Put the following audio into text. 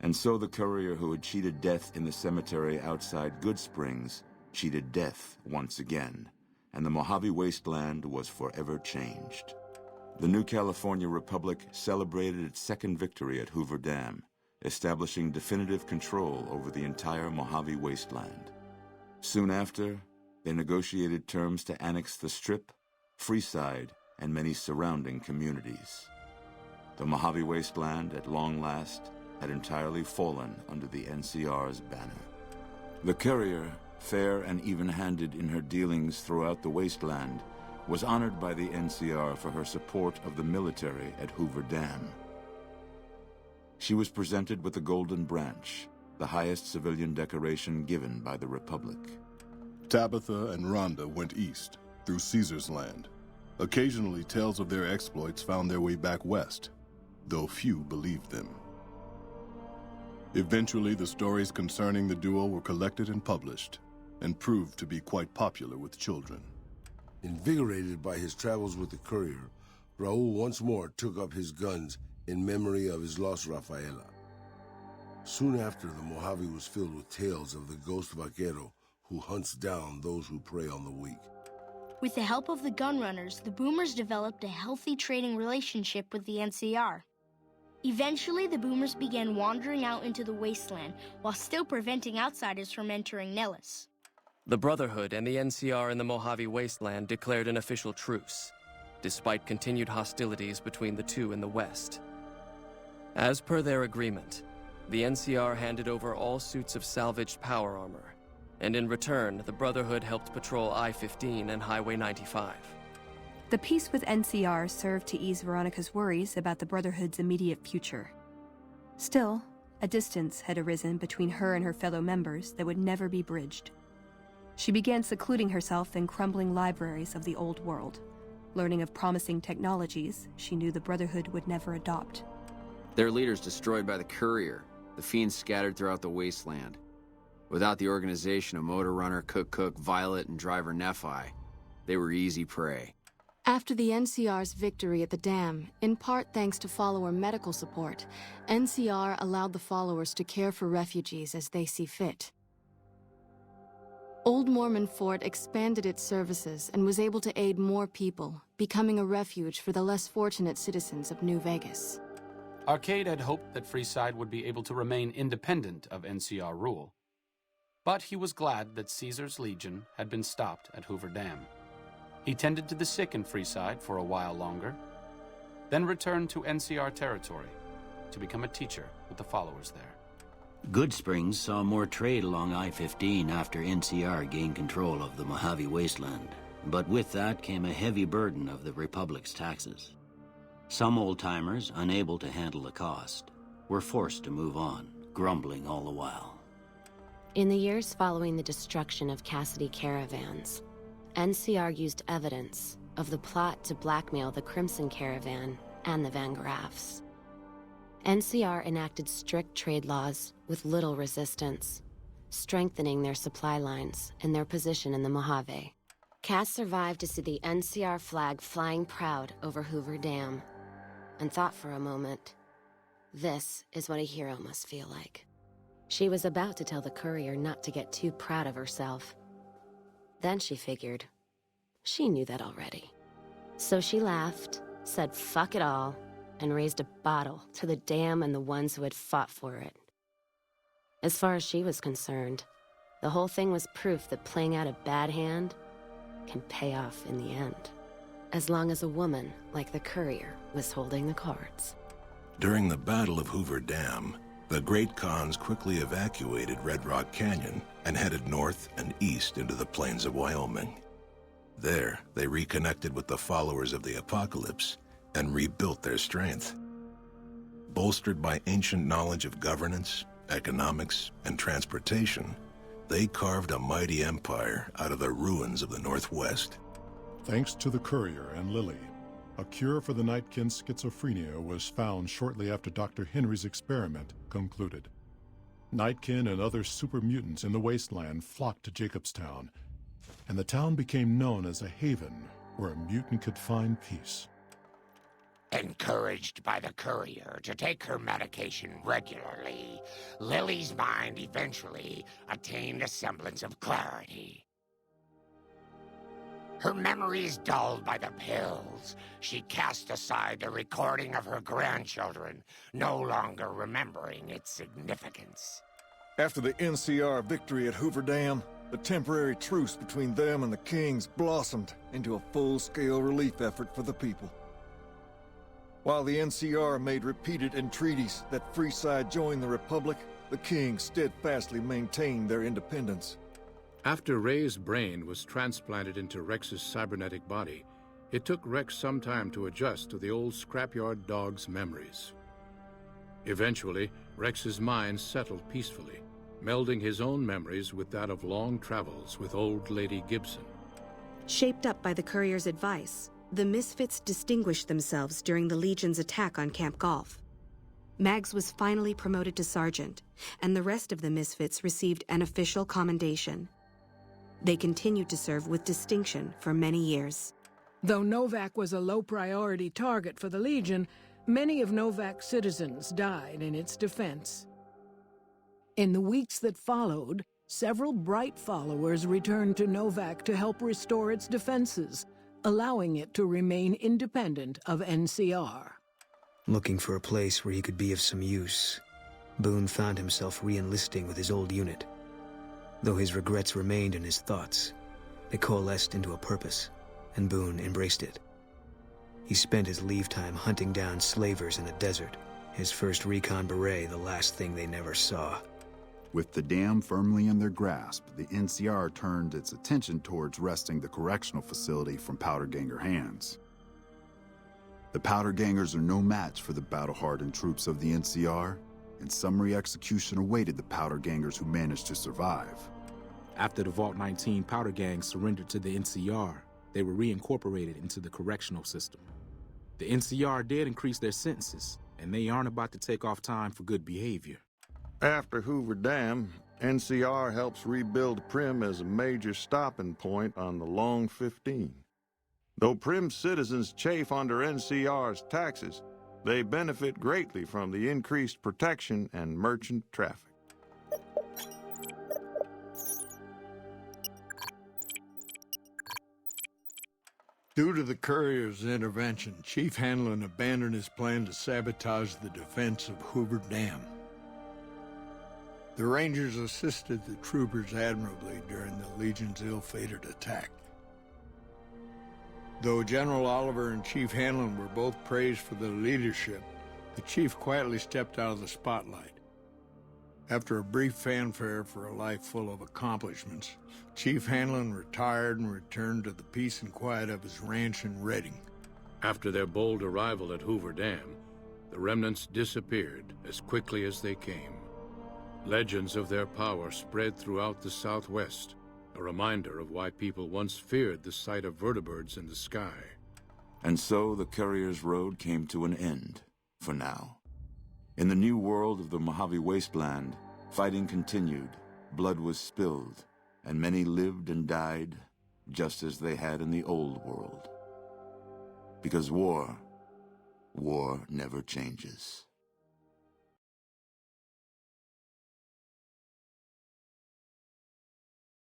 And so the courier who had cheated death in the cemetery outside Good Springs cheated death once again, and the Mojave Wasteland was forever changed. The new California Republic celebrated its second victory at Hoover Dam, establishing definitive control over the entire Mojave Wasteland. Soon after, they negotiated terms to annex the Strip, Freeside, and many surrounding communities. The Mojave Wasteland, at long last, had entirely fallen under the NCR's banner. The courier, fair and even-handed in her dealings throughout the wasteland, was honored by the NCR for her support of the military at Hoover Dam. She was presented with the Golden Branch, the highest civilian decoration given by the Republic. Tabitha and Rhonda went east, through Caesar's land. Occasionally, tales of their exploits found their way back west, though few believed them. Eventually, the stories concerning the duo were collected and published, and proved to be quite popular with children. Invigorated by his travels with the courier, Raul once more took up his guns in memory of his lost Rafaela. Soon after, the Mojave was filled with tales of the ghost vaquero who hunts down those who prey on the weak. With the help of the gun runners, the Boomers developed a healthy trading relationship with the NCR. Eventually, the Boomers began wandering out into the wasteland while still preventing outsiders from entering Nellis. The Brotherhood and the NCR in the Mojave Wasteland declared an official truce, despite continued hostilities between the two in the west. As per their agreement, the NCR handed over all suits of salvaged power armor, and in return, the Brotherhood helped patrol I-15 and Highway 95. The peace with NCR served to ease Veronica's worries about the Brotherhood's immediate future. Still, a distance had arisen between her and her fellow members that would never be bridged. She began secluding herself in crumbling libraries of the old world, learning of promising technologies she knew the Brotherhood would never adopt. Their leaders destroyed by the courier, the Fiends scattered throughout the wasteland. Without the organization of Motor Runner, Cook, Violet, and Driver Nephi, they were easy prey. After the NCR's victory at the dam, in part thanks to follower medical support, NCR allowed the followers to care for refugees as they see fit. Old Mormon Fort expanded its services and was able to aid more people, becoming a refuge for the less fortunate citizens of New Vegas. Arcade had hoped that Freeside would be able to remain independent of NCR rule. But he was glad that Caesar's Legion had been stopped at Hoover Dam. He tended to the sick in Freeside for a while longer, then returned to NCR territory to become a teacher with the followers there. Good Springs saw more trade along I-15 after NCR gained control of the Mojave Wasteland, but with that came a heavy burden of the Republic's taxes. Some old-timers, unable to handle the cost, were forced to move on, grumbling all the while. In the years following the destruction of Cassidy caravans, NCR used evidence of the plot to blackmail the Crimson Caravan and the Van Graffs. NCR enacted strict trade laws with little resistance, strengthening their supply lines and their position in the Mojave. Cass survived to see the NCR flag flying proud over Hoover Dam, and thought for a moment, this is what a hero must feel like. She was about to tell the courier not to get too proud of herself. Then she figured, she knew that already. So she laughed, said fuck it all, and raised a bottle to the dam and the ones who had fought for it. As far as she was concerned, the whole thing was proof that playing out a bad hand can pay off in the end, as long as a woman like the courier was holding the cards. During the Battle of Hoover Dam, the Great Khans quickly evacuated Red Rock Canyon and headed north and east into the plains of Wyoming. There, they reconnected with the followers of the Apocolypse and rebuilt their strength. Bolstered by ancient knowledge of governance, economics, and transportation, they carved a mighty empire out of the ruins of the Northwest. Thanks to the courier and Lilly, a cure for the Nightkin's schizophrenia was found shortly after Dr. Henry's experiment concluded. Nightkin and other super mutants in the wasteland flocked to Jacobstown, and the town became known as a haven where a mutant could find peace. Encouraged by the courier to take her medication regularly, Lilly's mind eventually attained a semblance of clarity. Her memories dulled by the pills, she cast aside the recording of her grandchildren, no longer remembering its significance. After the NCR victory at Hoover Dam, the temporary truce between them and the Kings blossomed into a full-scale relief effort for the people. While the NCR made repeated entreaties that Freeside join the Republic, the Kings steadfastly maintained their independence. After Ray's brain was transplanted into Rex's cybernetic body, it took Rex some time to adjust to the old scrapyard dog's memories. Eventually, Rex's mind settled peacefully, melding his own memories with that of long travels with Old Lady Gibson. Shaped up by the courier's advice, the Misfits distinguished themselves during the Legion's attack on Camp Golf. Mags was finally promoted to sergeant, and the rest of the Misfits received an official commendation. They continued to serve with distinction for many years. Though Novac was a low-priority target for the Legion, many of Novac's citizens died in its defense. In the weeks that followed, several bright followers returned to Novac to help restore its defenses, allowing it to remain independent of NCR. Looking for a place where he could be of some use, Boone found himself re-enlisting with his old unit. Though his regrets remained in his thoughts, they coalesced into a purpose, and Boone embraced it. He spent his leave time hunting down slavers in the desert, his first recon beret the last thing they never saw. With the dam firmly in their grasp, the NCR turned its attention towards wresting the correctional facility from Powderganger hands. The Powdergangers are no match for the battle-hardened troops of the NCR, and summary execution awaited the Powdergangers who managed to survive. After the Vault 19 Powder Gang surrendered to the NCR, they were reincorporated into the correctional system. The NCR did increase their sentences, and they aren't about to take off time for good behavior. After Hoover Dam, NCR helps rebuild Prim as a major stopping point on the Long 15. Though Prim's citizens chafe under NCR's taxes, they benefit greatly from the increased protection and merchant traffic. Due to the courier's intervention, Chief Hanlon abandoned his plan to sabotage the defense of Hoover Dam. The Rangers assisted the troopers admirably during the Legion's ill-fated attack. Though General Oliver and Chief Hanlon were both praised for their leadership, the Chief quietly stepped out of the spotlight. After a brief fanfare for a life full of accomplishments, Chief Hanlon retired and returned to the peace and quiet of his ranch in Redding. After their bold arrival at Hoover Dam, the remnants disappeared as quickly as they came. Legends of their power spread throughout the Southwest, a reminder of why people once feared the sight of vertibirds in the sky. And so the courier's road came to an end, for now. In the new world of the Mojave Wasteland, fighting continued, blood was spilled, and many lived and died just as they had in the old world. Because war never changes.